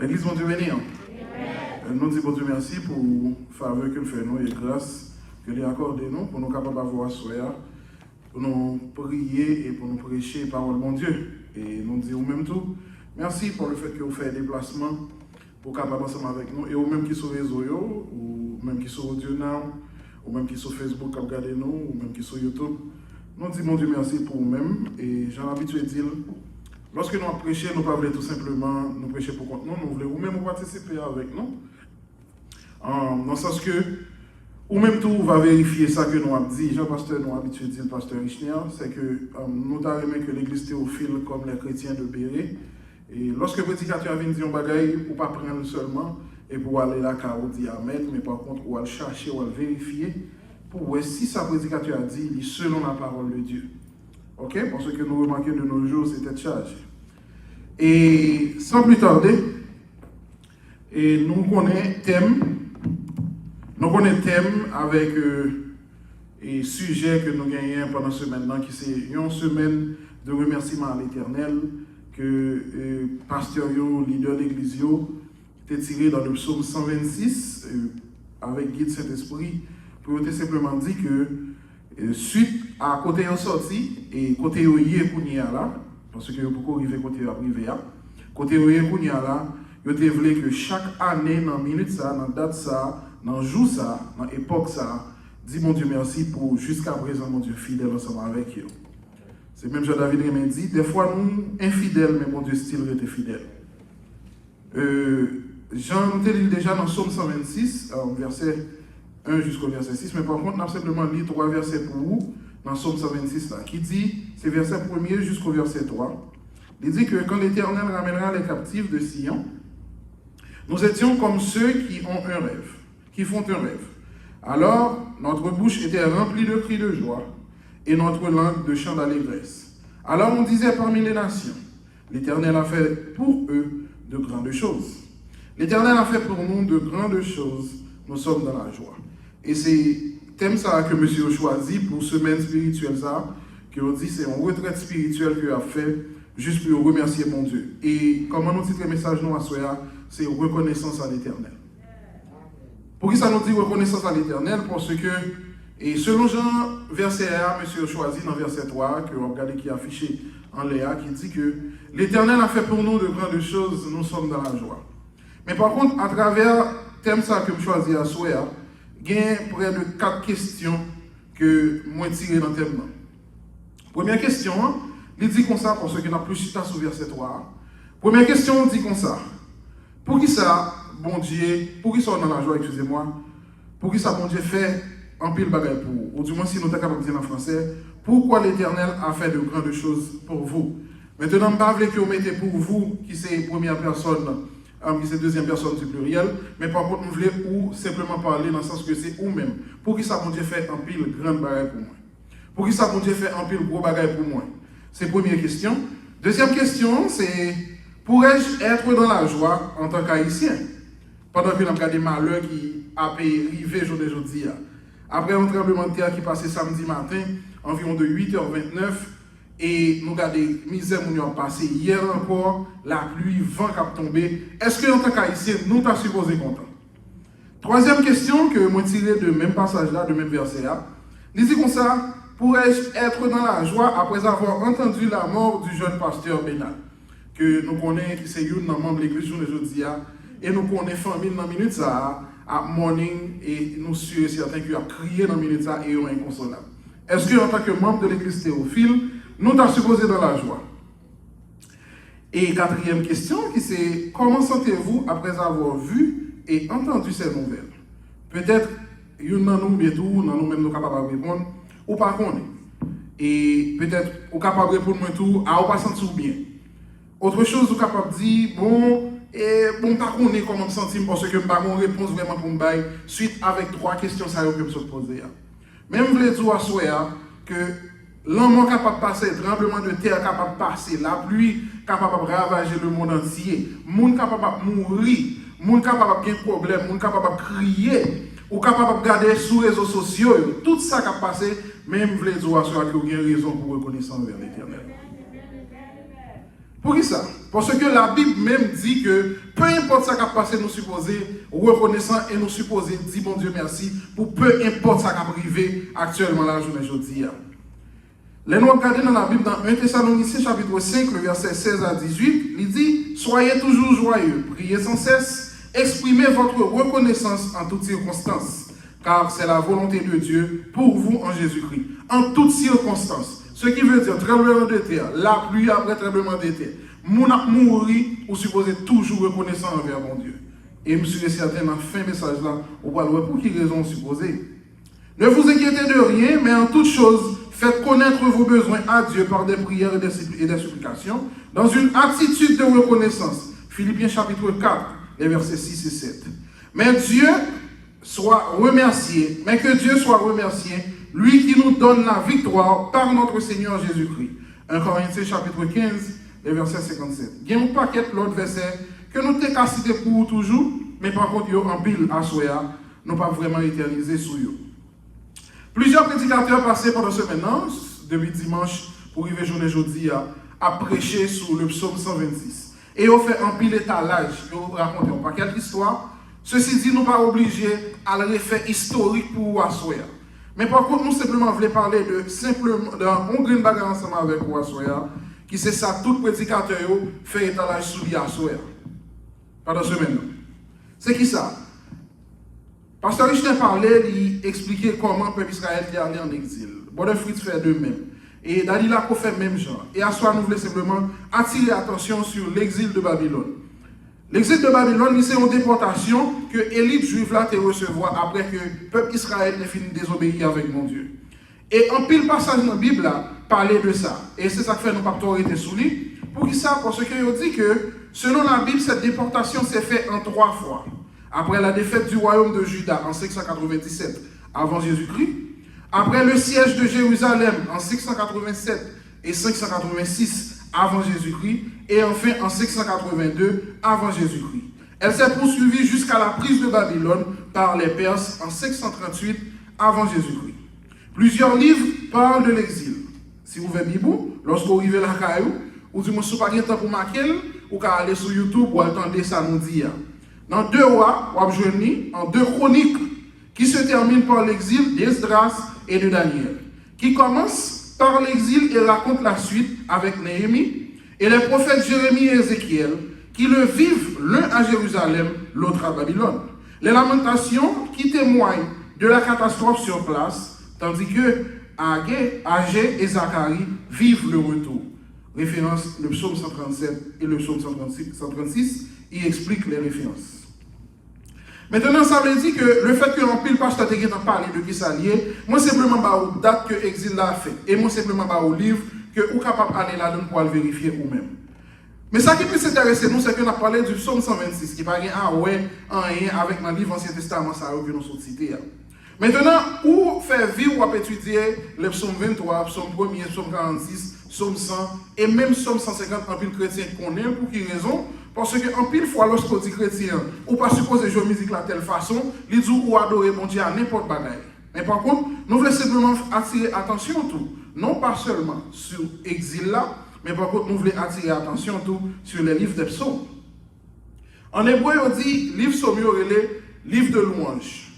L'église, mon Dieu, béni. Nous disons, bon Dieu, merci pour le faveur que nous faisons et grâce que nous accordez nous pour nous capables d'avoir soir, pour nous prier et pour nous prêcher parole mon Dieu. Et nous disons même tout, merci pour le fait que vous faites des déplacements pour capable ensemble avec nous et ou même qui sont réseau ou même qui sont audio now, ou même qui sont Facebook qui regardent nous, ou même qui sont YouTube. Nous disons, mon Dieu, merci pour vous-même et j'ai l'habitude de dire. Lorsque nous prêchons, nous ne voulons pas tout simplement nous prêcher pour compte nous, nous voulons vous-même participer avec nous. Dans le sens que, ou même tout va vérifier ça que nous avons dit, Jean-Pasteur nous a habitué de dire, le pasteur Richner, c'est que nous avons aimé que l'église théophile comme les chrétiens de Béret. Et lorsque le prédicateur vient dire un bagaille, pour ne pas prendre seulement et pour aller là, car on dit Amen, mais par contre, on va le chercher, on va le vérifier, pour voir si sa prédicateur a dit, il est selon la parole de Dieu. Ok? Parce que nous remarquons de nos jours, c'était chargé. Et sans plus tarder, et nous connaissons thème avec et sujet que nous gagnons pendant ce semaine, qui c'est une semaine de remerciement à l'Éternel que pasteur leader d'église était tiré dans le psaume 126 avec guide Saint-Esprit pour simplement dire que suite à côté de sorti et côté où il est là, parce que beaucoup arriver côté privé là, côté où il est là, il voulait que chaque année, dans minute ça, dans date ça, dans jour ça, dans époque ça, dis mon Dieu merci pour jusqu'à présent mon Dieu fidèle ensemble avec eux. C'est même Jean-David Rémy dit, des fois nous infidèles, mais mon Dieu style était fidèle. Jean nous dit déjà dans Psaume 126, verset 1 jusqu'au verset 6, mais par contre, on a simplement lu 3 versets pour vous dans Psaume 126 là, qui dit, c'est verset 1er jusqu'au verset 3. Il dit que quand l'Éternel ramènera les captifs de Sion, nous étions comme ceux qui ont un rêve, qui font un rêve. Alors, notre bouche était remplie de cris de joie et notre langue de chants d'allégresse. Alors on disait parmi les nations, l'Éternel a fait pour eux de grandes choses. L'Éternel a fait pour nous de grandes choses, nous sommes dans la joie. Et c'est thème ça que monsieur a choisi pour semaine spirituelle ça, que on dit c'est une retraite spirituelle qu'il a fait juste pour remercier mon Dieu. Et comment nous titre le message nous à Soya, c'est reconnaissance à l'Éternel. Pour qui ça nous dit reconnaissance à l'Éternel? Parce que, et selon Jean, verset 1, monsieur a choisi dans verset 3, que vous regardez qui est affiché en Léa, qui dit que l'Éternel a fait pour nous de grandes choses, nous sommes dans la joie. Mais par contre, à travers thème ça que je choisis à Soya, il y a près de 4 questions que moi tiré dans le thème. Première question, il dit comme ça, pour ceux qui n'ont plus chita sous verset 3. Première question, il dit comme ça. Pour qui ça, bon Dieu, pour qui ça dans la joie, excusez-moi, pour qui ça, bon Dieu, fait un pile bagaille pour vous, ou du moins si nous sommes capables de dire en français, pourquoi l'Éternel a fait de grandes choses pour vous. Maintenant, je ne veux pas que vous mettez pour vous, qui c'est première personne, qui c'est deuxième personne du pluriel, mais par contre, nous voulons simplement parler dans le sens que c'est vous-même. Pour qui ça, bon Dieu, fait un pile grande bagaille pour moi. Pour qui ça, bon Dieu, fait un pile gros bagaille pour moi. C'est la première question. Deuxième question, c'est pourrais-je être dans la joie en tant qu'haïtien? Pendant que nous avons des malheurs qui a arrivé aujourd'hui. Après un tremblement de terre qui passait samedi matin, environ de 8h29, et nous avons des misères qui ont passé hier encore, la pluie, vent qui a tombé. Est-ce qu'en tant qu'haïtien, nous t'as supposé content? Troisième question que moi tiré de même passage là, de même verset là, il dit comme ça, pourrais-je être dans la joie après avoir entendu la mort du jeune pasteur Bénal, que nous connaissons, qui c'est une membre de l'église aujourd'hui, et nous connaissons famille dans la minute ça, à morning, et nous sommes certains qui ont crié dans la minute ça et ont inconsolable. Est-ce qu'en tant que membre de l'église théophile, nous t'as supposé dans la joie? Et quatrième question, qui c'est comment sentez-vous après avoir vu et entendu ces nouvelles? Peut-être, il y en a nous bientôt, nous-mêmes nous capables de répondre, ou pas qu'on et peut-être, ou capable de répondre tout, à ou pas sentir bien. Autre chose, vous capable de dire, bon, et bon, pas qu'on est comment me sentir, parce que je n'ai pas une réponse vraiment pour me bailler, suite avec 3 questions ça que je me suis posées. Même je voulais dire à Soya que l'homme capable de passer, le tremblement de terre capable de passer, la pluie capable de ravager le monde entier, le monde capable de mourir, le monde capable de problème, le monde capable de crier, ou capable de garder sur les réseaux sociaux, tout ça qui a passé, même je voulais dire à Soya qu'il y a une raison pour reconnaître envers l'Éternel. Pour qui ça? Parce que la Bible même dit que peu importe ce qui a passé, nous supposons reconnaissant et nous supposons dire bon Dieu merci pour peu importe ce qui a privé actuellement la journée aujourd'hui. Les nous regardons dans la Bible dans 1 Thessaloniciens chapitre 5, le verset 16 à 18, il dit « Soyez toujours joyeux, priez sans cesse, exprimez votre reconnaissance en toutes circonstances, car c'est la volonté de Dieu pour vous en Jésus-Christ. En toutes circonstances. » Ce qui veut dire tremblement de terre, la pluie après tremblement de terre. Moun a mouri, vous supposez toujours reconnaissant envers mon Dieu. Et je suis certain, dans la fin message là, on va voir pour qui raison supposer. Ne vous inquiétez de rien, mais en toute chose, faites connaître vos besoins à Dieu par des prières et des supplications, dans une attitude de reconnaissance. Philippiens chapitre 4, les versets 6 et 7. Mais que Dieu soit remercié, lui qui nous donne la victoire par notre Seigneur Jésus-Christ. 1 Corinthiens chapitre 15, les versets 57. Il y a un paquet l'autre verset que nous t'ai cité pour toujours, mais par contre, il y a un pile à soya, nous pas vraiment éternisé sur eux. Plusieurs prédicateurs passés pendant ce maintenant, depuis dimanche pour arriver journée jeudi, à prêcher sur le psaume 126. Et ils ont fait un pile étalage, ils ont raconté un paquet d'histoires. Ceci dit, nous ne sommes pas obligés à le refaire historique pour Assoya. Mais par contre, nous simplement voulons parler de simplement d'un green bagarre ensemble avec Assoya, qui c'est ça, tout prédicateur fait étalage sur Assoya. Pendant ce maintenant. C'est qui ça? Pasteur Richner parlait, il expliquait comment le peuple Israël est allé en exil. Bonne Fritz fait de même. Et Dalila a fait même genre. Et à soi, nous voulons simplement attirer l'attention sur l'exil de Babylone. L'exil de Babylone, c'est une déportation que l'élite juive là te recevoir après que le peuple Israël ait fini de désobéir avec mon Dieu. Et en pile passage dans la Bible là, parlait de ça. Et c'est ça que fait nos pasteurs étaient sous lui. Pour qui ça? Parce qu'il dit que selon la Bible, cette déportation s'est faite en 3 fois. Après la défaite du royaume de Juda en 597 avant Jésus-Christ, après le siège de Jérusalem en 587 et 586 avant Jésus-Christ, et enfin en 582 avant Jésus-Christ. Elle s'est poursuivie jusqu'à la prise de Babylone par les Perses en 538 avant Jésus-Christ. Plusieurs livres parlent de l'exil. Si vous voulez Bible, lorsque vous arrivez à la Caillou, ou du moins si vous n'avez pas de temps pour marquer, vous pouvez aller sur YouTube ou attendre ça nous dire. Dans 2 rois, vous avez en 2 chroniques qui se terminent par l'exil d'Esdras et de Daniel, qui commence par l'exil et raconte la suite avec Néhémie et les prophètes Jérémie et Ézéchiel qui le vivent l'un à Jérusalem, l'autre à Babylone. Les lamentations qui témoignent de la catastrophe sur place, tandis que Agé et Zacharie vivent le retour. Référence le psaume 137 et le psaume 136, il explique les références. Maintenant, ça veut dire que le fait que l'empile pasteur te parlé de qui ça lié, moi simplement aux date que l'exil l'a fait, et moi simplement au livre que vous êtes capable d'aller là-dedans pour le vérifier vous-même. Mais ça qui peut s'intéresser nous, c'est qu'on a parlé du psaume 126, qui paraît en lien avec le livre Ancien Testament, ça que nous sommes cités. Maintenant, où faire vivre ou étudier le psaume 23, psaume 1er, psaume 46, psaume 100, et même psaume 150 en pile chrétien qu'on aime, pour quelle raison? Parce qu'en pile fois, lorsqu'on dit chrétien, ou pas supposer jouer musique de telle façon, il dit ou adorer mon Dieu à n'importe quoi. Mais par contre, nous voulons simplement attirer attention tout, non pas seulement sur l'exil là, mais par contre, nous voulons attirer attention tout sur les livres des psaumes. En hébreu, on dit livre psaume, livre de louange.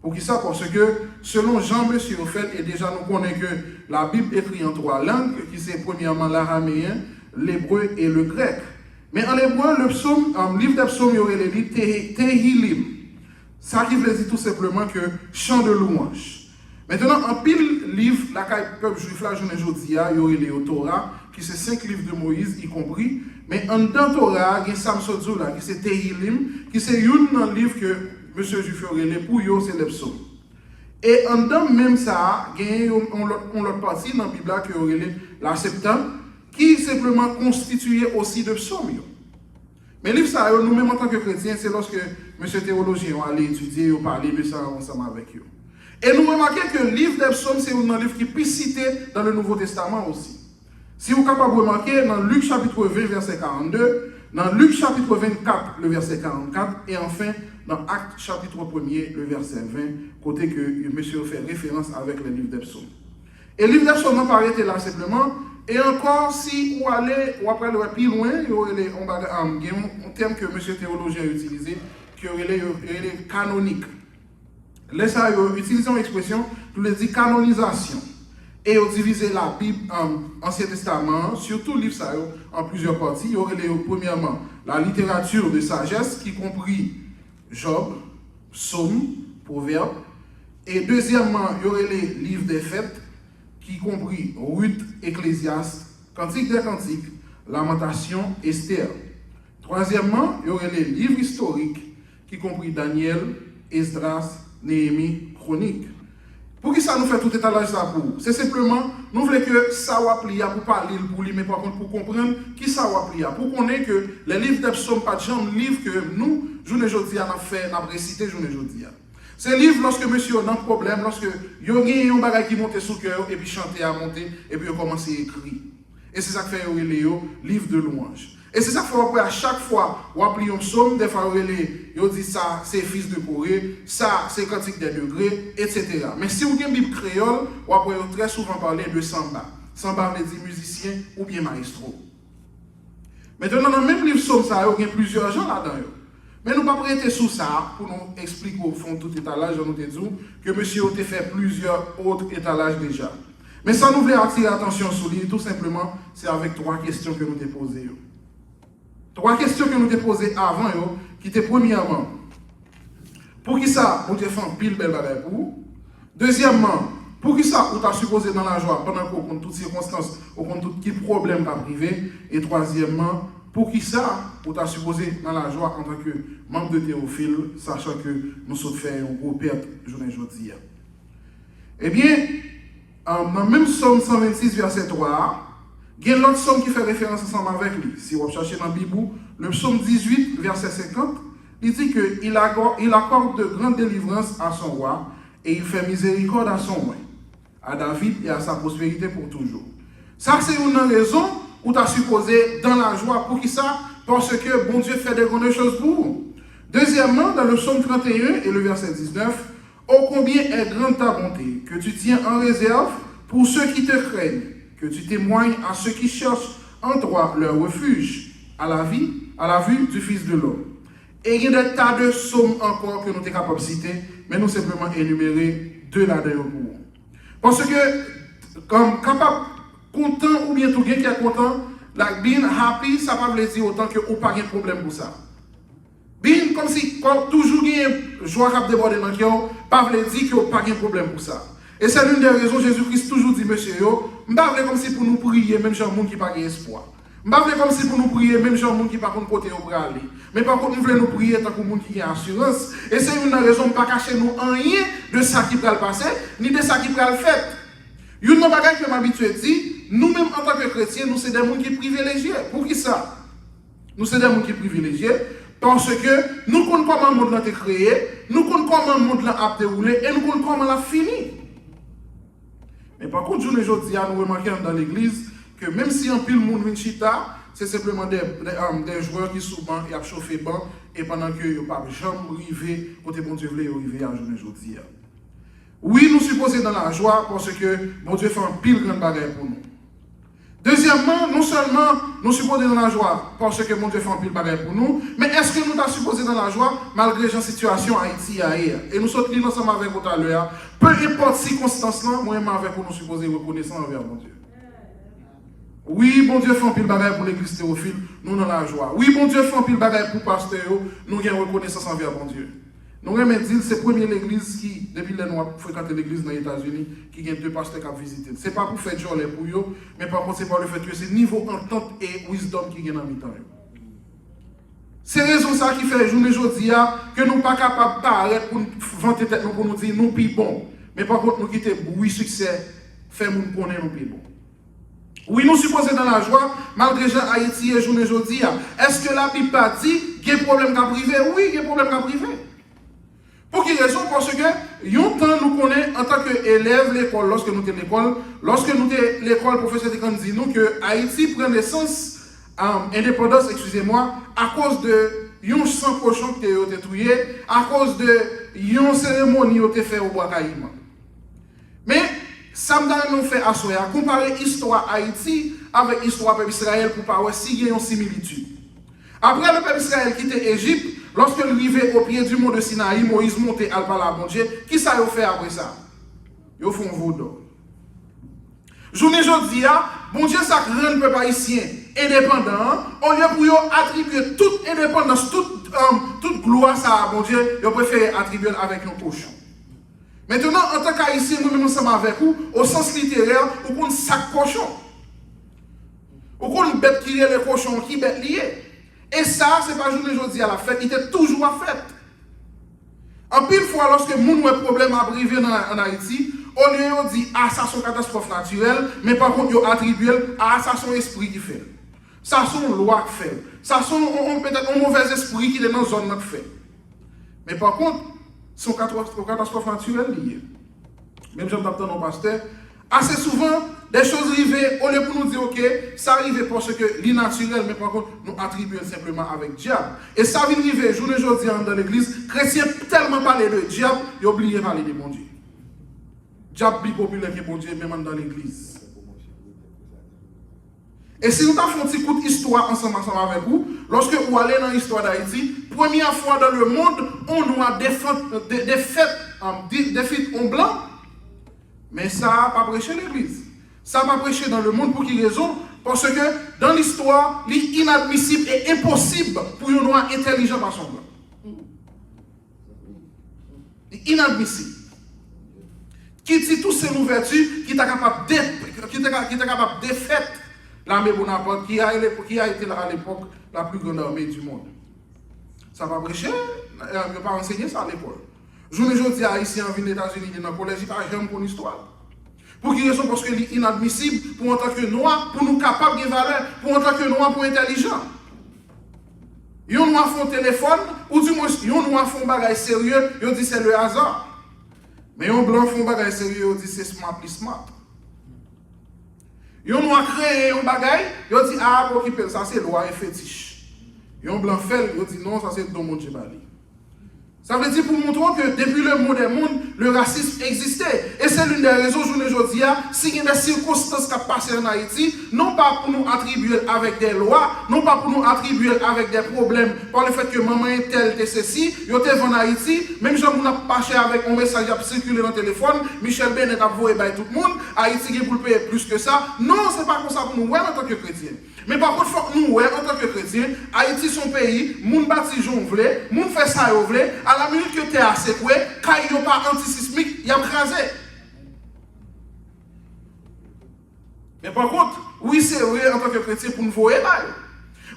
Pour qui ça? Parce que selon Jean Monsieur Ophel, et déjà nous connaissons que la Bible écrit en 3 langues, qui c'est premièrement l'araméen, l'hébreu et le grec. Mais en hébreu, le psaume, livre des psaumes, il y aurait les livres Tehilim. Ça qui veut dire tout simplement que chant de louange. Maintenant, en pile livre, la peuple juif, la journée aujourd'hui, il y aurait les Torah, qui c'est 5 livres de Moïse, y compris. Mais en dans Torah, il y a Samsodou, qui c'est Tehilim, qui c'est un livre que M. Juif aurait pour eux, c'est les psaumes. Et en dans même ça, il y a une autre partie dans la Bible qui aurait la Septante, qui simplement constitué aussi de psaumes. Mais livre ça, nous-mêmes en tant que chrétiens, c'est lorsque M. théologien a allé étudier, a parlé de ça ensemble avec eux. Et nous remarquons que le livre des psaumes, c'est un livre qui est cité dans le Nouveau Testament aussi. Si vous êtes capable de remarquer, dans Luc chapitre 20, verset 42, dans Luc chapitre 24, le verset 44, et enfin dans Actes chapitre 1er, le verset 20, côté que M. fait référence avec le livre des psaumes. Et le livre des psaumes n'apparaît là simplement Et encore, si vous allez, ou après le plus loin, il y a un terme que M. théologien a utilisé, qui est canonique. Là, ça, utilisons l'expression, nous le dit canonisation. Et on divisé la Bible en Ancien Testament, surtout le livre ça, en plusieurs parties. Il y aurait premièrement la littérature de sagesse, qui comprit Job, Psaume, Proverbes. Et deuxièmement, il y aurait les livres des fêtes, qui comprit Ruth, Ecclésiaste, Cantique des Cantiques, Lamentation, Esther. Troisièmement, il y aurait les livres historiques, qui comprit Daniel, Esdras, Néhémie, Chronique. Pour qui ça nous fait tout étalage ça pour? C'est simplement, nous voulons que ça va plier pour parler pour lui, mais par contre pour comprendre qui ça va plier. Pour qu'on ait que les livres des psaumes, pas de genre, livres que nous, journée aujourd'hui, on a fait, on a récité journée aujourd'hui. Ces livres, lorsque monsieur a un problème, lorsque il y a un bagage qui monte sous le cœur, et puis chanter à monter, et puis il commence à écrire. Et c'est ça que fait les livres de louange. Et c'est ça qu'il faut après, à chaque fois, on appelle un psaume, des fois, on dit ça, c'est fils de Corée, ça, c'est cantique des degrés, etc. Mais si vous avez une Bible créole, on après très souvent parler de samba. Samba veut dire musicien ou bien maestro. Maintenant, dans le même livre psaume, il y a plusieurs gens là-dedans. Mais nous ne pouvons pas prêter sous ça pour nous expliquer au fond tout étalage, nous disons que monsieur a fait plusieurs autres étalages déjà. Mais sans nous voulons attirer l'attention sur lui, tout simplement, c'est avec trois questions que nous avons posées. Trois questions que nous avons posées avant, qui étaient premièrement, pour qui ça, vous avez fait un pile belle bagaille pour vous? Deuxièmement, pour qui ça, vous avez supposé dans la joie pendant qu'on compte toutes circonstances, qu'on compte tout problème pas privé? Et troisièmement, pour qui ça, vous avez supposé dans la joie en tant que membre de Théophile, sachant que nous sommes fait un gros perte journée aujourd'hui. Eh bien, dans le même Somme 126, verset 3, il y a l'autre somme qui fait référence ensemble avec lui. Si vous cherchez dans la Bible, le psaume 18, verset 50, il dit qu'il accorde de grandes délivrances à son roi et il fait miséricorde à son roi, à David et à sa prospérité pour toujours. Ça, c'est une raison où tu as supposé dans la joie. Pour qui ça? Parce que bon Dieu fait des grandes choses pour vous. Deuxièmement, dans le psaume 31 et le verset 19, ô combien est grande ta bonté, que tu tiens en réserve pour ceux qui te craignent, que tu témoignes à ceux qui cherchent en toi leur refuge, à la vue du Fils de l'homme. Et il y a des tas de psaumes encore que nous sommes capables de citer, mais nous simplement énumérer deux là-dedans. Parce que, comme capable, content ou bien tout le monde qui est content, like being happy, ça ne veut pas dire autant que vous n'avez pas de problème pour ça. Being comme si, quand toujours il y a une joie qui a débordé dans le cœur, pas veut dire que vous n'avez pas de problème pour ça. Et c'est l'une des raisons, Jésus-Christ toujours dit, monsieur, je ne pas comme si pour nous prier, même gens qui n'ont pas d'espoir. Je ne pas comme si pour nous prier, même gens qui n'ont pas de côté au bras. Mais par contre, nous voulons nous prier tant que nous qui ont assurance. Et c'est une raison de ne pas cacher nous rien de ça qui va le passer, ni de ça qui va le faire. Il y a une chose que je m'habitue à dire, nous-mêmes en tant que chrétiens, nous sommes des gens qui sont privilégiés. Pour qui ça? Nous sommes des gens qui sont privilégiés parce que nous connaissons comment le monde a été créé, nous connaissons comment le monde a déroulé et nous connaissons comment il a fini. Mais par contre, aujourd'hui, nous remarquons dans l'église que même si un pile monde vient chita, c'est simplement des joueurs qui souvent y a chauffé banc et pendant que ils pas jamais arrivé côté bon Dieu voulait arriver à aujourd'hui. Oui, nous supposons dans la joie parce que bon Dieu fait un pile grand bagage pour nous. Deuxièmement, non seulement nous supposons dans la joie parce que mon Dieu fait un pile bagage pour nous, mais est-ce que nous sommes supposés dans la joie malgré la situation Haïti ailleurs? Et nous sommes ensemble avec vous tout à l'heure. Peu importe circonstance là, moi-même avec vous, nous supposons reconnaissant envers mon Dieu. Oui, bon Dieu fait un pile bagage pour l'église Théophile, nous dans la joie. Oui, bon Dieu fait un pile bagage pour pasteur, nous avons reconnaissance envers mon Dieu. Nous avons dit c'est la première église qui, depuis les Noirs, fréquente l'église dans les États-Unis, qui a deux pasteurs qui ont visité. Ce n'est pas pour faire jolie pour eux, mais par contre, c'est par le fait que c'est niveau entente et wisdom qui est dans le temps. C'est raison ça qui fait journée aujourd'hui que nous ne sommes pas capables de parler pour nous vanter tête pour nous dire nous sommes bons. Mais par contre, nous quittons oui succès, fait nous connaître nous sommes bons. Oui, nous supposons dans la joie, malgré Jean Haïti et journée aujourd'hui. Est-ce que la Bible pas dit qu'il y a un problème qu'à privé? Oui, il y a un problème qu'à privé. Pour quelle raison? Parce que, temps nous connaissons en tant qu'élèves l'école, lorsque nous étions l'école, l'école, professeur de dit nous que Haïti prend naissance, indépendance, excusez-moi, à cause de yon sang cochon qui a été tué, à cause de yon cérémonie qui a été faite au bois Caïman. Mais, ça nous fait asseoir, comparer l'histoire Haïti avec l'histoire du peuple Israël pour pas voir s'il y a une similitude. Après le peuple Israël quitte Égypte, lorsque il arrivait au pied du mont de Sinaï, Moïse montait à parler à bon Dieu, qui ça a fait après ça? Ils font vaudou. Journée aujourd'hui, bon Dieu, ça rend le peuple haïtien indépendant, au lieu pour attribuer toute indépendance, toute gloire à bon Dieu, ils préfèrent attribuer avec nos cochons. Maintenant, en tant qu'haïtien, nous-mêmes ensemble avec vous, au sens littéraire, nous avons un sac cochon. Nous avons une bête qui est le cochon, qui est bête liée. Et ça, ce n'est pas journée aujourd'hui à la fête, il était toujours à fête. En pile fois, lorsque nous avons un problème à briver en Haïti, au lieu de dire ah, ça c'est une catastrophe naturelle, mais par contre, ils attribuent ah, ça c'est un esprit qui fait. Ça c'est une loi qui fait. Ça c'est peut-être un mauvais esprit qui est dans la zone qui fait. Mais par contre, c'est une catastrophe naturelle liée. Même si j'entends nos pasteurs, assez souvent, des choses arrivent, au lieu pour nous dire, ok, ça arrive parce que l'innaturel, mais par contre, nous attribuons simplement avec diable. Et ça vient arriver, jour et jour dans l'église, chrétiens tellement parler de diable, ils oublient de parler de bon Dieu. Diable plus populaire que bon Dieu, même dans l'église. Et si nous avons un petit coup d'histoire ensemble avec vous, lorsque vous allez dans l'histoire d'Haïti, première fois dans le monde, on a des fêtes en blanc, mais ça n'a pas prêché l'église. Ça n'a pas prêché dans le monde pour quelle raison? Parce que dans l'histoire, l'inadmissible et impossible pour un noir intelligent par son blanc. Inadmissible. Qui dit toutes ces ouvertures qui est capable de défaire l'armée Bonaparte, qui a été à l'époque la plus grande armée du monde. Ça va prêcher, il n'a pas enseigné ça à l'école. Je ne dis pas ici en ville des États-Unis, dans le collège, il n'y a pas jamais pour l'histoire. Pour quelle raison? Parce que c'est inadmissible pour en tant que noir, pour nous capables de valeur, pour en tant que noir, pour intelligent. Ils ont un téléphone, ou du moins, ils ont un bagage sérieux, ils disent c'est le hasard. Mais un blanc font un bagage sérieux, ils disent c'est smart plus smart. Ils ont créé un bagage, ils disent ah, pour qui ça c'est loi et fétiche. Ils ont blanc fait, ils disent non, ça c'est dans mon Djibali. Ça veut dire pour montrer que depuis le monde des mondes, le racisme existait. Et c'est l'une des raisons, aujourd'hui, s'il y a des circonstances qui passent en Haïti, non pas pour nous attribuer avec des lois, non pas pour nous attribuer avec des problèmes, par le fait que maman est telle, t'es ceci, yo t'es en Haïti, même si on n'a pas cher avec un message qui a circulé dans le téléphone, Michel Benet a voué by tout le monde, Haïti qui pour le payer plus que ça. Non, c'est pas comme ça pour nous, ouais, en tant que chrétiens. Mais par contre, il faut que nous, ouais, en tant que chrétiens, Haïti son pays, moun bâti j'on vle, moun fait ça yo vle, à la minute que tu es assez coué, quand il n'y a pas antisismique, il y a crasé. Mais par contre, oui, c'est vrai en tant que chrétien pour nous voir.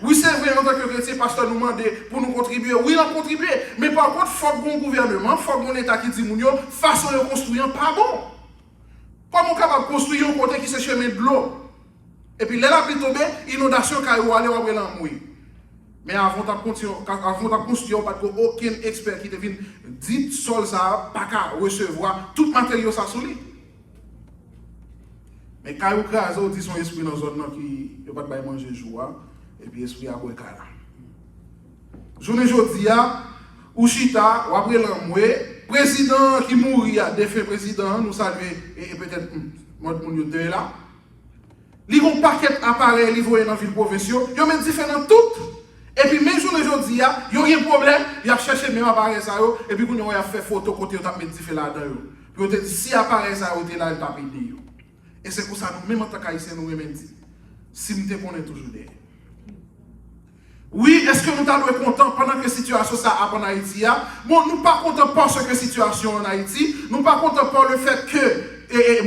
Oui, c'est vrai en tant que chrétien, pasteur nous demande pour nous contribuer. Oui, on contribue. Mais par contre, il faut que mon gouvernement, il faut que mon État qui dit, façon de construire, pas bon. Comment on est capable de construire un côté qui se chemin de l'eau? Et puis, là, il tombe, inondation, quand il va aller, on va l'enmouiller. Mais avant de construire, pas aucun expert qui devine dit sol ça, pas qu'à recevoir tout matériau ça solide. Mais quand vous crasez, vous dites son esprit dans une zone qui ne peut pas manger joie, et puis l'esprit a boire kala. Journée aujourd'hui, ou chita, ou après l'amoué, président qui mourit, défunt président, nous saluons, et peut-être, moi, mon deux là. Ils ont un paquet d'appareils livrés dans la ville provinciale, ils ont différents toutes. Et puis, même journée aujourd'hui, il y a un problème, il a cherché même appareil ça, et puis, il a fait photo côté, il a mis différents là-dedans. Puis, il a dit, si appareil ça, il est là, il a payé. Et c'est pour ça, nous, même en tant qu'haïtiens, nous même dit, si nous te connaissons toujours derrière. Oui, est-ce que nous sommes contents pendant que la situation ça a en Haïti? Bon, nous ne sommes pas contents parce que la situation en Haïti, nous ne sommes pas contents par le fait que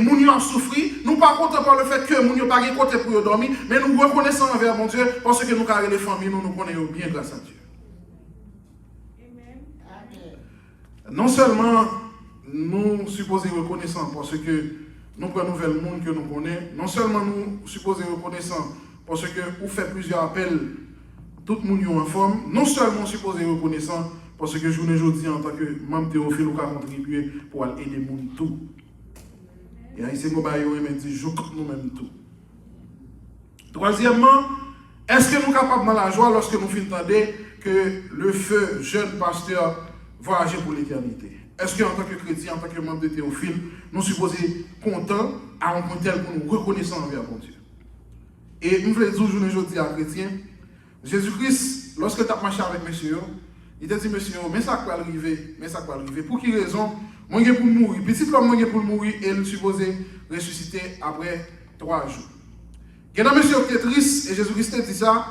Mounio a souffert, nous ne sommes pas contents par le fait que Mounio n'a pas de côté pour dormir, mais nous reconnaissons envers mon Dieu parce que nous avons les familles, nous nous connaissons bien grâce à Dieu. Amen. Non seulement nous supposons reconnaissants parce que nous prenons le monde que nous connaissons, non seulement nous supposons reconnaissants parce que vous faites plusieurs appels, tout le monde est en forme, non seulement supposé reconnaissant parce que je vous dis en tant que membre Théophile, nous avons contribué pour aider les gens tout. Et ici, nous avons dit, je nous-mêmes tout. Troisièmement, est-ce que nous sommes capables dans la joie lorsque nous entendons que le feu jeune pasteur voyager pour l'éternité? est-ce qu'en tant que chrétien, en tant que membre de Théophile, nous sommes supposés contents à un point tel pour nous reconnaissant envers bon Dieu? Et nous voulons dire aujourd'hui à chrétien, Jésus-Christ, lorsque tu as marché avec monsieur, il t'a dit, monsieur, mais ça va arriver, mais ça va arriver. Pour quelle raison? Moi, je pour mourir. Petit l'homme, moi, pour mourir, et il est supposé ressusciter après 3 jours. Et dans monsieur qui est triste, et Jésus-Christ a dit ça,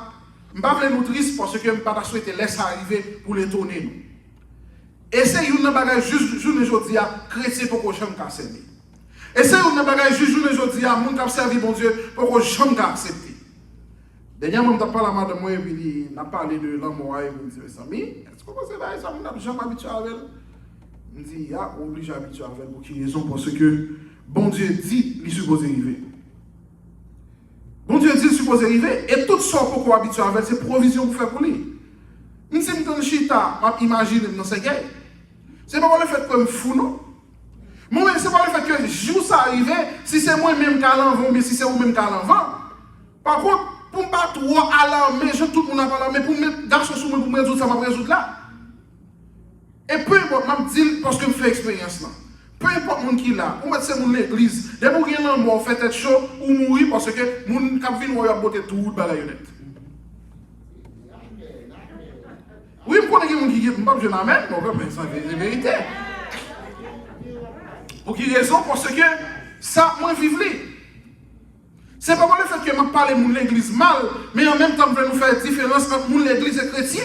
je ne suis pas nous triste parce que je ne suis pas souhaité laisser arriver pour l'étonner nous. Et c'est une bagage juste aujourd'hui à chrétien pour que je me casse. Et c'est une bagage juste aujourd'hui à mon qui servi bon Dieu pour que je me accepter. Dernièrement, je parlé à madame moi et puis il a parlé de l'amour et il me dit, Samy, est-ce que vous savez ça, je ne suis jamais habitué avec elle? Il me dit, il y a obligé à habituer avec elle pour quelle raison? Parce que bon Dieu dit, il est supposé arriver. Bon Dieu dit, il est supposé arriver et tout ça pour qu'on habitue avec elle, c'est provision pour faire pour lui. Je suis dans le chita, je imagine dans ce gars. Ce n'est pas le fait que je me fous, non? Moi, ce n'est pas le fait que jour ça arrive, si c'est moi-même qui l'envoie, mais si c'est vous-même qui l'envoie. Par contre, pour ne pas trop alarmer, je tout le monde a parlé, mais pour mettre garçon sur moi, pour me résoudre ça, je vais résoudre là. Et peu importe, je me dis, parce que je fais expérience là. Peu importe mon qui là, pour mettre c'est mon l'église, dès que vous avez un fait être chaud ou mourir parce que mon cap vient ou a botter tout le bagayonnette. Oui, je connais quelqu'un qui dit, je n'amène, mais c'est la vérité. Pour quelle raison? Parce que ça, moi, vive les. C'est pas le fait que je parle de l'église mal, mais en même temps, je vais nous faire différence entre l'église et chrétien.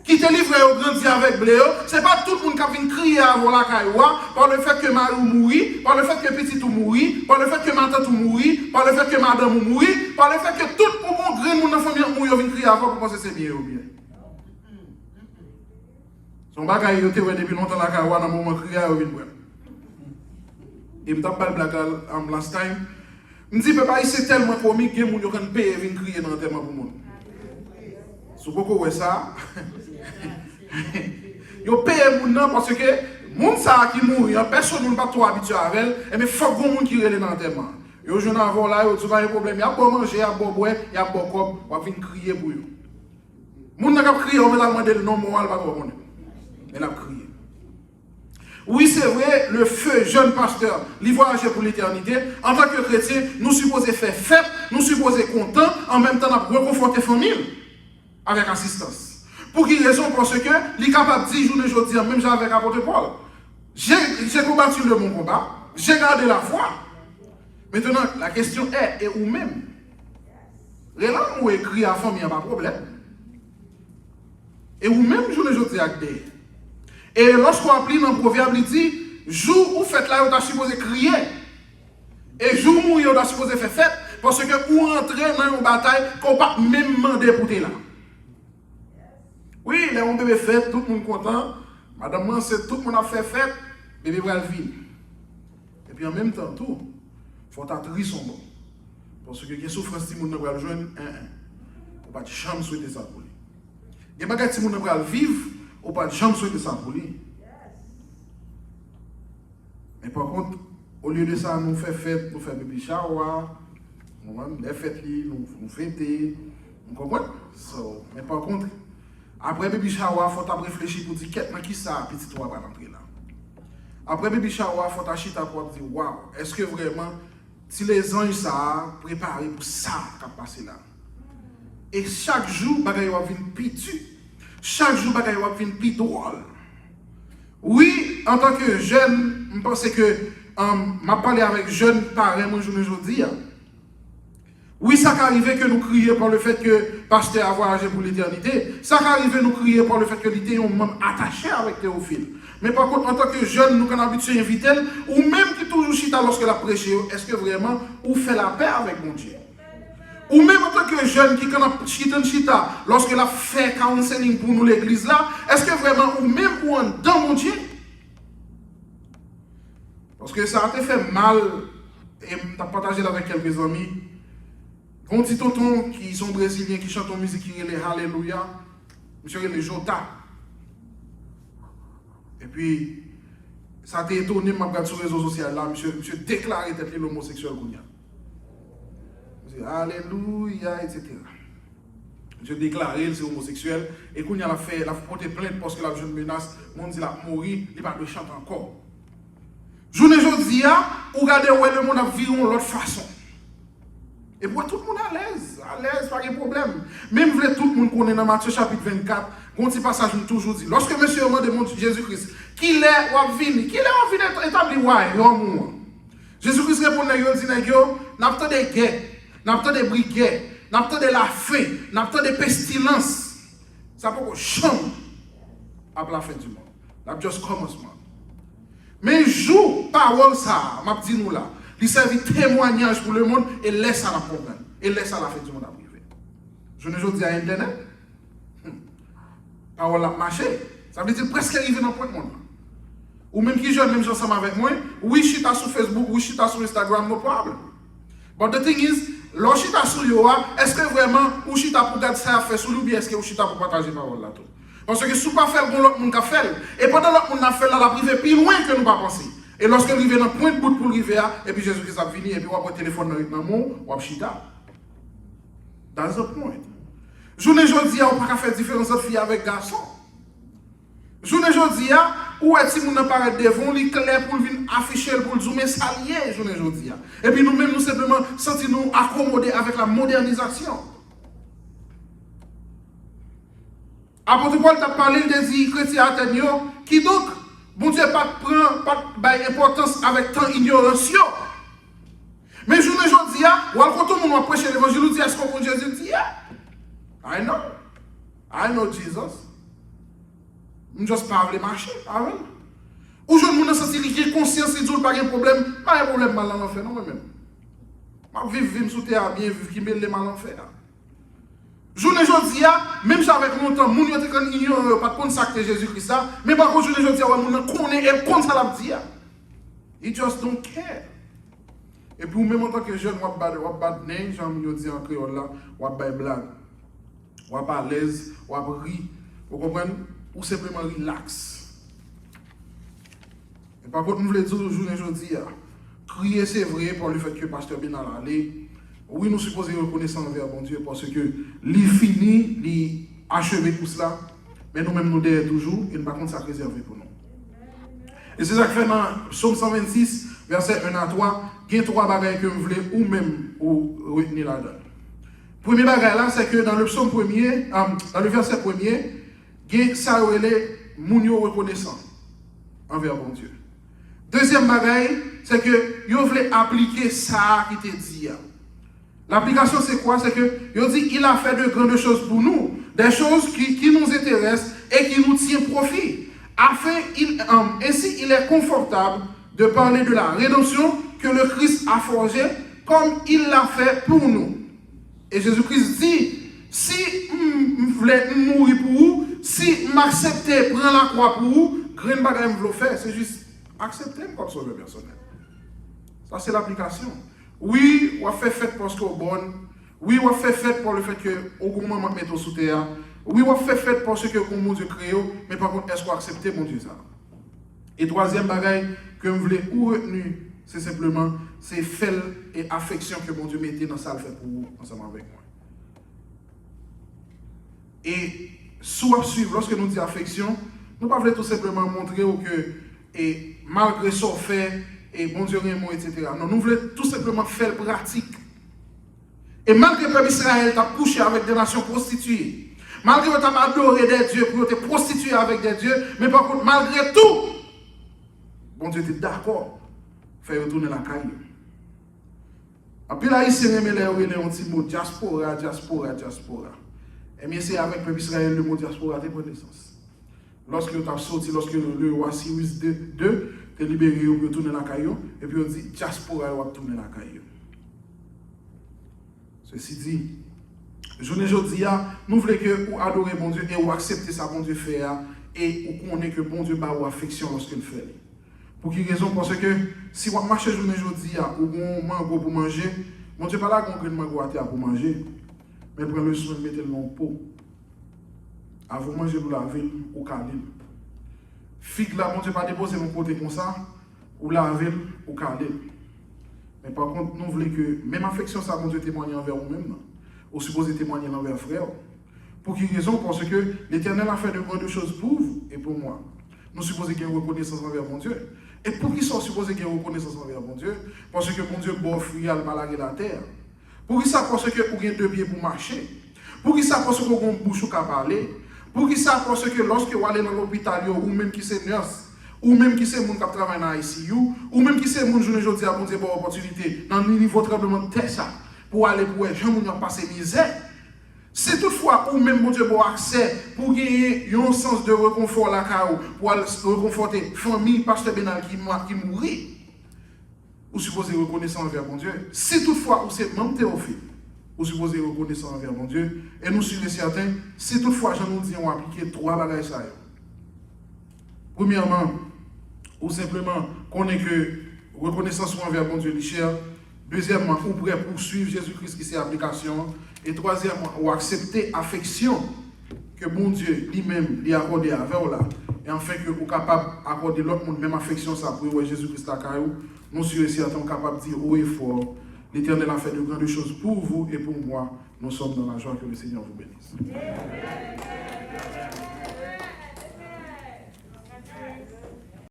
Qui te livre au grandi avec Bléo, c'est pas tout le monde qui vient crier avant la caïwa, par le fait que Marie mourit, par le fait que petit ou mourit, par le fait que ma tante mourit, par le fait que madame mourit, par le fait que tout le monde gré mon enfant mourit, vient crier avant pour penser c'est bien ou bien. Son bagage yote ouais depuis longtemps la caïwa dans le moment crier au vin. Et me tape pas le blague en last time. Me dit papa, c'est tellement comique que mon yo kan payer vin crier dans tellement pour monde. Si vous voyez ça, vous payez mon nom parce que moun ça qui mourit, personne n'est pas trop habitué avec elle, mais il faut que moun qui relève dans le thème. Yo je n'avons là, yo pas un problème, il y a beau manger, il y a beau boire, il y a beau cop, on va venir crier pour eux. Moun n'a pas crié, on va demander le nom moral pas trop connaître. Elle a crié. Oui, c'est vrai, le feu jeune pasteur, il voyage pour l'éternité. En tant que chrétien, nous supposons faire fête, nous supposons contents, en même temps nous reconforter famille avec assistance. Pour quelle raison? Parce que il est capable de dire aujourd'hui, même avec l'apôtre Paul, j'ai combattu le bon combat, j'ai gardé la foi. Maintenant, la question est, et où même? Les langues où écrit à la famille, il n'y a pas de problème. Et où même, je ne dis pas. Et lorsqu'on applique dans le proverbe, il dit, jour où faites là, on est supposé crier. Et jour où on est supposé faire fête, parce que pour entrer dans une bataille, qu'on ne peut pas même demander pour là. Oui, les bébé fête, tout le monde content. Madame, c'est tout le monde a fait fête, bébé va le vivre. Et puis en même temps, tout, il faut attendre son bon. Parce que les souffrances, si on va le joindre, on ne peut pas jamais souhaiter ça pour lui. Les bagages, si on va le vivre, on ne peut pas jamais souhaiter ça pour lui. Mais par contre, au lieu de ça, nous faisons fête, nous faisons bébé shower, nous fêtes, nous fêter, vous comprenez? Mais par contre, après baby shower, il faut réfléchir pour dire qui ça, petit toi va rentrer là. Après baby shower, il faut acheter pour dire waouh, est-ce que vraiment, si les anges ça préparé pour ça qui va passer là. Et chaque jour, bagay va venir plus. Chaque jour, bagay va venir plus drôle. Oui, en tant que jeune, je pense que m'a parlé avec jeune parents aujourd'hui. Oui, ça qui arrive que nous crions par le fait que le pasteur a voyagé pour l'éternité. Ça qui arrive que nous crions par le fait que l'été est même attaché avec Théophile. Mais par contre, en tant que jeune, nous avons habitué à inviter, ou même qui toujours chita lorsque la prêche, est-ce que vraiment, ou fait la paix avec mon Dieu? Ou même en tant que jeune qui a chita lorsque la fait 45 lignes pour nous l'église là, est-ce que vraiment, ou même ou en dans mon Dieu? Parce que ça a été fait mal, et je vais partager avec quelques amis. Un petit tonton qui sont brésiliens, qui chantent en musique, qui est les Alléluia, monsieur les Jota. Et puis, ça a été étonné, je regarde sur les réseaux sociaux là, monsieur déclaré être l'homosexuel. Alléluia, etc. Je déclaré, c'est homosexuel, et qu'on y a porté plainte parce que la jeune menace, mon dit la mourir, il va pas de chanter encore. Journée aujourd'hui, ou regardez où le monde a viré de l'autre façon. Et pour tout le monde à l'aise, pas de problème. Même tout le monde connaît dans Matthieu chapitre 24, un petit passage nous toujours dit, lorsque monsieur demande Jésus-Christ, qui est ou venu, qui est ou venu établi ouais, Jésus-Christ répond à eux, dit, n'a pas de guerre, n'a pas de briguet, n'a pas de la faim, n'a pas de pestilence. Ça peut chambre à la fin du monde. N'a juste commencement. Mais jour parole ça, m'a dit nous là, il servi témoignage pour le monde et laisse à la problème. Et laisse à la fin du monde à priver. Je ne dis à Internet. Parole a marché. Ça veut dire presque arrivé dans le point de monde. Ou même qui jeune, même ensemble avec moi, oui, je suis sur Facebook, oui, je suis sur Instagram, no problem. But the thing is, lorsque je suis sur Yoa, est-ce que vraiment, ou je suis pour garder ça à faire sur lui, ou bien est-ce que je suis pour partager la parole là tout? Parce que si vous ne faites pas, l'autre monde a fait. Et pendant l'autre monde a fait, la privé plus loin que nous pas penser. Et lorsque nous arrivons dans le point de bout pour arriver, et puis Jésus-Christ a fini, et puis on va prendre le téléphone dans le monde, on va chita. That's the point. Journée aujourd'hui, on ne peut pas faire différence entre filles avec garçons. Journée aujourd'hui, où est-ce que nous apparaît devant, il clair pour venir afficher, pour le zoomer, s'allier, journée aujourd'hui. Et puis nous-mêmes, nous simplement sentir nous accommoder avec la modernisation. Apôtre Paul t'a parlé des chrétiens athéniens qui donc, bon Dieu, pas d'importance avec tant d'ignorance. Mais journée aujourd'hui, ou alors quand on va prêcher l'évangile, nous dit est-ce qu'on Jésus dit I know Jesus. Je ne juste pas les marcher. Ou je ne sais pas si conscience et dit pas de problème, pas de problème mal en enfer, non moi-même. Je vivre sous terre bien, vivre qui met les mal en enfer. Journée aujourd'hui, même si avec mon temps, mon yote kan ignorant pas de ça que Jésus-Christ, mais par contre journée aujourd'hui, mon connaît et comme ça la dire. He just don't care. Et puis même en tant que jeune, on va battre nez, j'aime dire en créole là, on va faire blague. On va pas à l'aise, on va rire, vous comprenez? Ou simplement relax. Et par contre, nous voulons dire aujourd'hui, crier c'est vrai pour le fait que le pasteur bien dans l'allée. Oui, nous supposons reconnaître envers bon Dieu parce que lui fini, lui achevé tout cela, mais nous-mêmes nous derrière toujours, et par contre ça réservé pour nous. Et c'est ça que fait dans Psaume 126, verset 1 à 3, il y a 3 bagages que vous voulez ou même retenir là-dedans. Premier bagage là, c'est que dans le psaume premier, dans le verset premier, il y a ça où est mounio reconnaissant envers bon Dieu. Deuxième bagage, c'est que vous voulez appliquer ça qui te dit. L'application, c'est quoi? C'est que, il dit, il a fait de grandes choses pour nous, des choses qui nous intéressent et qui nous tiennent profit. Ainsi, il est confortable de parler de la rédemption que le Christ a forgée comme il l'a fait pour nous. Et Jésus-Christ dit, si je voulais mourir pour vous, si m'acceptez, prendre la croix pour vous, grand bagage me le faire, c'est juste accepter comme sauveur personnel. Ça, c'est l'application. Oui, on fait fête parce qu'on est bon. Oui, on fait fête pour le fait que au moment où mettre sous terre. Oui, on fait fête parce que mon Dieu crée, mais par contre, est-ce qu'on accepte mon Dieu ça? Et troisième bagage que je voulais retenir, c'est simplement c'est fait et affection que mon Dieu mettait dans ça le fait pour vous ensemble avec moi. Et soit suivre, lorsque nous disons affection, nous ne pouvons pas tout simplement montrer que et malgré ce fait et bon Dieu rien etc. Non, nous voulons tout simplement faire pratique. Et malgré le peuple Israël t'a couché avec des nations prostituées, malgré que tu as adoré des dieux pour te prostituer avec des dieux, mais par contre, malgré tout, bon Dieu était d'accord, faire retourner la caille. Et puis là, il s'est remis les un petit mot diaspora. Et bien, c'est avec le peuple Israël le mot diaspora a pris naissance. Lorsque tu as sorti, lorsque le roi Cyrus II te libéré, on peut tourner la caillou, et puis on dit diaspora va tourner la caillou. Ceci dit, journée aujourd'hui, nous voulons que vous adorez bon Dieu et vous acceptez ça, bon Dieu fait, et vous connaissez que bon Dieu bat vos affection lorsqu'il fait. Pour quelle raison? Parce que si vous marchez journée aujourd'hui, ou vous mango pour manger, bon Dieu pas là qu'on prenne mango à terre pour manger, mais prenez le soin de mettre le long pot. Avant de manger, vous lavez ou caler. Figue là, bon Dieu pas déposer mon côté comme ça, ou laver ou caler. Mais par contre, nous voulons que même affection, ça, bon Dieu témoigne envers vous-même. Ou supposé témoigner envers frère. Pour quelle raison? Parce que l'Éternel a fait de grandes choses pour vous et pour moi. Nous supposons qu'il y ait une reconnaissance envers mon Dieu. Et pour qui sont supposés qu'il y ait une reconnaissance envers mon Dieu? Parce que mon Dieu bon fruit à la terre. Pour qui ça? Parce que vous avez deux pieds pour marcher. Pour qui ça? Parce que vous avez une bouche pour parler. Pour qui ça? Parce que lorsque vous allez dans l'hôpital, ou même qui c'est nurse, ou même qui c'est monde qui travaille dans l'ICU, ou même qui c'est monde journée aujourd'hui à bon Dieu pour opportunité dans le niveau tremblement de terre ça, pour aller pour les gens qui ont passé misère. C'est toutefois ou même mon Dieu bon accès pour gagner un sens de réconfort là pour réconforter famille pasteur Benal qui mourit. Vous supposez reconnaissant envers mon Dieu. Si toutefois ou c'est même Théophile, vous supposez reconnaissant envers mon Dieu. Et nous sommes certains, si toutefois j'en nous dis on appliquer trois bagages ça. Premièrement, ou simplement qu'on ait que reconnaissance envers mon Dieu, cher. Deuxièmement, on pourrait poursuivre Jésus-Christ qui c'est application. Et troisièmement, ou accepter affection que mon Dieu lui-même lui a accordé avec vous là. Et enfin que vous êtes capable d'accorder l'autre monde même affection ça pour Jésus-Christ à Caillou. Nous sommes certains capables de dire haut et fort, l'Éternel a fait de grandes choses pour vous et pour moi. Nous sommes dans la joie que le Seigneur vous bénisse.